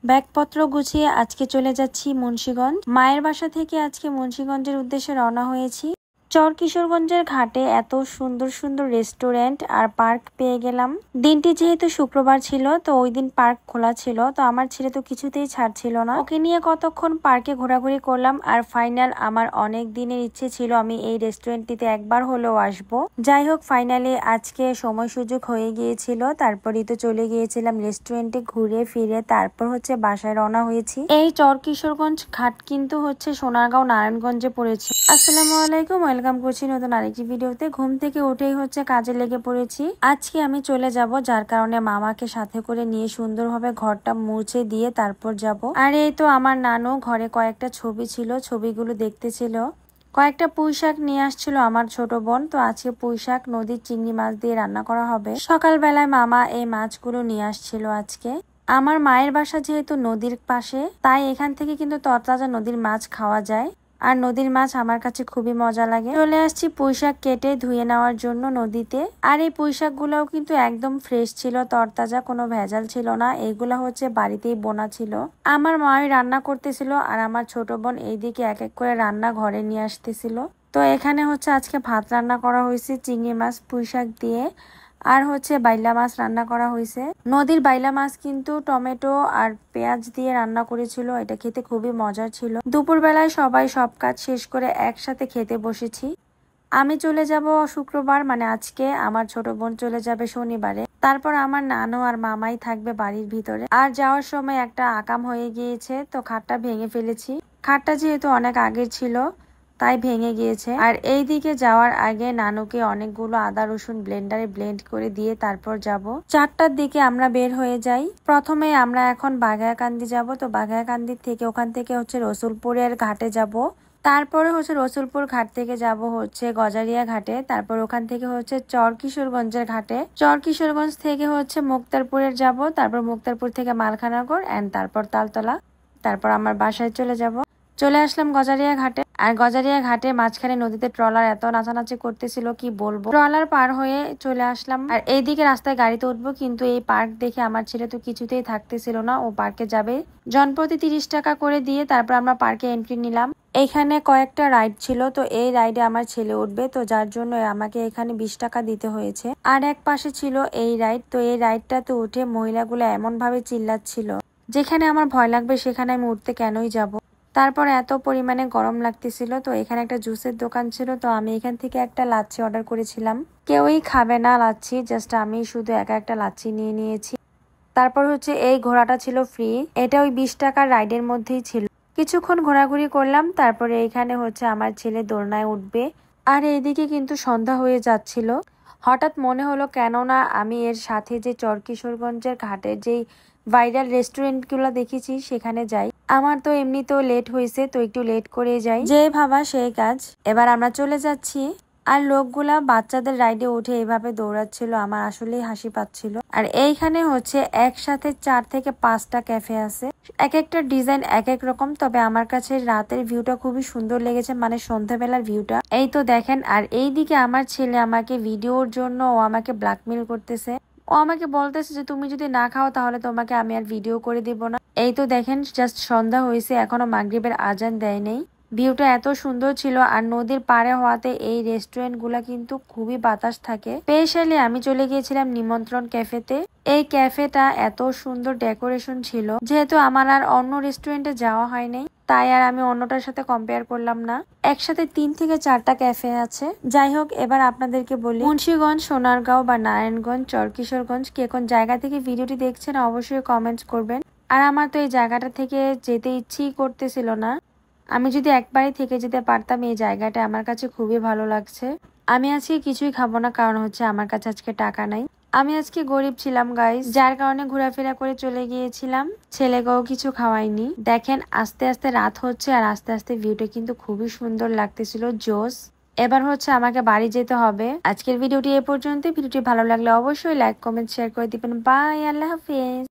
ব্যাগপত্র গুছিয়ে আজকে চলে যাচ্ছি মুন্সিগঞ্জ। মায়ের বাসা থেকে আজকে মুন্সিগঞ্জের উদ্দেশ্যে রওনা হয়েছি। চরকিশোরগঞ্জের ঘাটে এত সুন্দর সুন্দর রেস্টুরেন্ট আর পার্ক পেয়ে গেলাম। দিনটি যেহেতু শুক্রবার ছিল, তো ওই দিন পার্ক খোলা ছিল, তো আমার ছেলে তো কিছুতেই ছাড়ছিল না। ওকে নিয়ে কতক্ষণ পার্কে ঘোরাঘুরি করলাম, আর ফাইনাল আমার অনেক দিনের ইচ্ছে ছিল আমি এই রেস্টুরেন্টটিতে একবার হলেও আসবো। যাই হোক, ফাইনালি আজকে সময় সুযোগ হয়ে গিয়েছিল, তারপরই তো চলে গিয়েছিলাম রেস্টুরেন্টে ঘুরে ফিরে, তারপর হচ্ছে বাসায় রওনা হয়েছি। এই চরকিশোরগঞ্জ ঘাট কিন্তু হচ্ছে সোনারগাঁও নারায়ণগঞ্জে পড়েছে। আসসালামু আলাইকুম, ওয়েলকাম করছি নতুন আরেকটি ভিডিওতে। ঘুম থেকে উঠেই হচ্ছে কাজে লেগে পড়েছি। আজকে আমি চলে যাব, যার কারণে মামাকে সাথে করে নিয়ে সুন্দরভাবে ঘরটা মুছে দিয়ে তারপর যাব। আর এই তো আমার নানু ঘরে কয়েকটা ছবি ছিল, ছবিগুলো দেখতেছিল। কয়েকটা পুঁইশাক নিয়ে আসছিল আমার ছোট বোন, তো আজকে পুঁইশাক নদীর চিংড়ি মাছ দিয়ে রান্না করা হবে। সকালবেলায় মামা এই মাছগুলো নিয়ে আসছিল আজকে। আমার মায়ের বাসা যেহেতু নদীর পাশে, তাই এখান থেকে কিন্তু তরতাজা নদীর মাছ খাওয়া যায়। আর নদীর মাছ আমার কাছে খুবই মজা লাগে। চলে আসছি পুঁইশাক কেটে ধুয়ে নেওয়ার জন্য নদীতে। আর এই পুঁইশাক গুলাও কিন্তু একদম ফ্রেশ ছিল, তরতাজা, কোনো ভেজাল ছিল না। এইগুলা হচ্ছে বাড়িতেই বোনা ছিল। আমার মাই রান্না করতেছিল, আর আমার ছোট বোন এইদিকে এক এক করে রান্না ঘরে নিয়ে আসতেছিল। তো এখানে হচ্ছে আজকে ভাত রান্না করা হয়েছে চিংড়ি মাছ পুঁইশাক দিয়ে, আর হচ্ছে বাইলা মাছ রান্না করা হয়েছে। নদীর বাইলা মাছ কিন্তু টমেটো আর পেঁয়াজ দিয়ে রান্না করেছিল, এটা খেতে খুবই মজার ছিল। দুপুর বেলায় সবাই সব কাজ শেষ করে একসাথে খেতে বসেছি। আমি চলে যাব শুক্রবার, মানে আজকে। আমার ছোট বোন চলে যাবে শনিবারে। তারপর আমার নানু আর মামাই থাকবে বাড়ির ভিতরে। আর যাওয়ার সময় একটা আকাম হয়ে গিয়েছে, তো খাটটা ভেঙে ফেলেছি। খাটটা যেহেতু অনেক আগের ছিল, তাই ভেঙে গিয়েছে। আর এই দিকে যাওয়ার আগে নানুকে অনেকগুলো আদা রসুন ব্লেন্ডারে ব্লেন্ড করে দিয়ে তারপর যাব। 4টার দিকে আমরা বের হয়ে যাই। প্রথমে আমরা এখন বাঘাইকান্দি যাব, তো বাঘাইকান্দি থেকে ওখান থেকে হচ্ছে রসুলপুরের ঘাটে যাব। তারপরে হচ্ছে রসুলপুর ঘাট থেকে যাব হচ্ছে গজারিয়া ঘাটে। তারপর ওখান থেকে হচ্ছে চরকিশোরগঞ্জের ঘাটে। চরকিশোরগঞ্জ থেকে হচ্ছে মুক্তারপুরের যাব। তারপর মুক্তারপুর থেকে মালখানগর এন্ড তারপর তালতলা। তারপর আমার বাসায় চলে যাব। চলে আসলাম গজারিয়া ঘাটে। আর গজারিয়া ঘাটে মাঝখানে নদীতে ট্রলার এত নাচানাচি করতেছিল, কি বলবো। ট্রলার পার হয়ে চলে আসলাম। আর এইদিকে রাস্তায় গাড়িতে উঠবো, কিন্তু এই পার্ক দেখে আমার ছেলে তো কিছুতেই থাকতেছিল না, ও পার্কে যাবে। জনপ্রতি 30 টাকা করে দিয়ে তারপর আমরা পার্কে এন্ট্রি নিলাম। এইখানে কয়েকটা রাইড ছিল, তো এই রাইডে আমার ছেলে উঠবে, তো যার জন্য আমাকে এখানে 20 টাকা দিতে হয়েছে। আর এক পাশে ছিল এই রাইড, তো এই রাইডটাতে উঠে মহিলাগুলো এমন ভাবে চিল্লাচ্ছিল, যেখানে আমার ভয় লাগবে সেখানে আমি উঠতে কেনই যাব। তারপর এত পরিমাণে গরম লাগতেছিল, তো এখানে একটা জুসের দোকান ছিল, তো আমি এখান থেকে একটা লাচ্ছি অর্ডার করেছিলাম। কেউই খাবে না লাচ্ছি, জাস্ট আমি শুধু একা একটা লাচ্ছি নিয়ে নিয়েছি। তারপর হচ্ছে এই ঘোড়াটা ছিল ফ্রি, এটা ওই 20 টাকার রাইডের মধ্যেই ছিল। কিছুক্ষণ ঘোরাঘুরি করলাম, তারপরে এখানে হচ্ছে আমার ছেলে দোলনায় উঠবে। আর এইদিকে কিন্তু সন্ধ্যা হয়ে যাচ্ছিল। হঠাৎ মনে হলো কেননা আমি এর সাথে যে চরকিশোরগঞ্জের ঘাটের যেই ভাইরাল রেস্টুরেন্ট গুলো দেখেছি সেখানে যাই। আমার তো এমনিতেও লেট হয়েছে, তো একটু লেট করে যাই, যে ভাবা সেই কাজ। এবার আমরা চলে যাচ্ছি। আর লোকগুলা বাচ্চাদের রাইডে উঠে এভাবে দৌড়াচ্ছিল, আমার আসলেই হাসি পাচ্ছিল। আর এইখানে হচ্ছে একসাথে 4 থেকে 5টা ক্যাফে আছে, এক একটা ডিজাইন এক এক রকম। তবে আমার কাছে রাতের ভিউটা খুবই সুন্দর লেগেছে, মানে সন্ধ্যাবেলার ভিউটা। এই তো দেখেন। আর এইদিকে আমার ছেলে আমাকে ভিডিওর জন্য ও আমাকে ব্ল্যাকমেল করতেছে। ও আমাকে বলতেছে যে তুমি যদি না খাও তাহলে তোমাকে আমি আর ভিডিও করে দিব না। এই তো দেখেন, জাস্ট সন্ধ্যা হয়েছে, এখনো মাগরিবের আজান দেয় নেই। ভিউটা এত সুন্দর ছিল, আর নদীর পাড়ে হওয়াতে এই রেস্টুরেন্ট গুলা কিন্তু খুবই বাতাস থাকে। স্পেশালি আমি চলে গিয়েছিলাম নিমন্ত্রণ ক্যাফেতে। এই ক্যাফেটা এত সুন্দর ডেকোরেশন ছিল, যেহেতু আমার আর অন্য রেস্টুরেন্টে যাওয়া হয়নি, তাই আর আমি অন্যটার সাথে কম্পেয়ার করলাম না। একসাথে 3 থেকে 4টা ক্যাফে আছে। যাই হোক, এবার আপনাদেরকে বলি, মুন্সিগঞ্জ, সোনারগাঁও বা নারায়ণগঞ্জ, চরকিশোরগঞ্জ কে কোন জায়গা থেকে ভিডিওটি দেখছেন অবশ্যই কমেন্টস করবেন। আর আমার তো এই জায়গাটা থেকে যেতে ইচ্ছেই করতেছিল না। আমি যদি একবারই থেকে যেতে পারতাম। এই জায়গাটা আমার কাছে খুবই ভালো লাগছে। আমি আজকে কিছুই খাবো না, কারণ হচ্ছে আমার কাছে আজকে টাকা নাই। আমি আজকে গরিব ছিলাম গাইস, যার কারণে ঘোরাফেরা করে চলে গিয়েছিলাম। ছেলেকেও কিছু খাওয়াইনি। দেখেন, আস্তে আস্তে রাত হচ্ছে, আর আস্তে আস্তে ভিউটা কিন্তু খুবই সুন্দর লাগতেছিল, জোস। এবার হচ্ছে আমাকে বাড়ি যেতে হবে। আজকের ভিডিওটি এ পর্যন্ত। ভিডিওটি ভালো লাগলে অবশ্যই লাইক, কমেন্ট, শেয়ার করে দিবেন। বাই, আল্লাহ হাফেজ।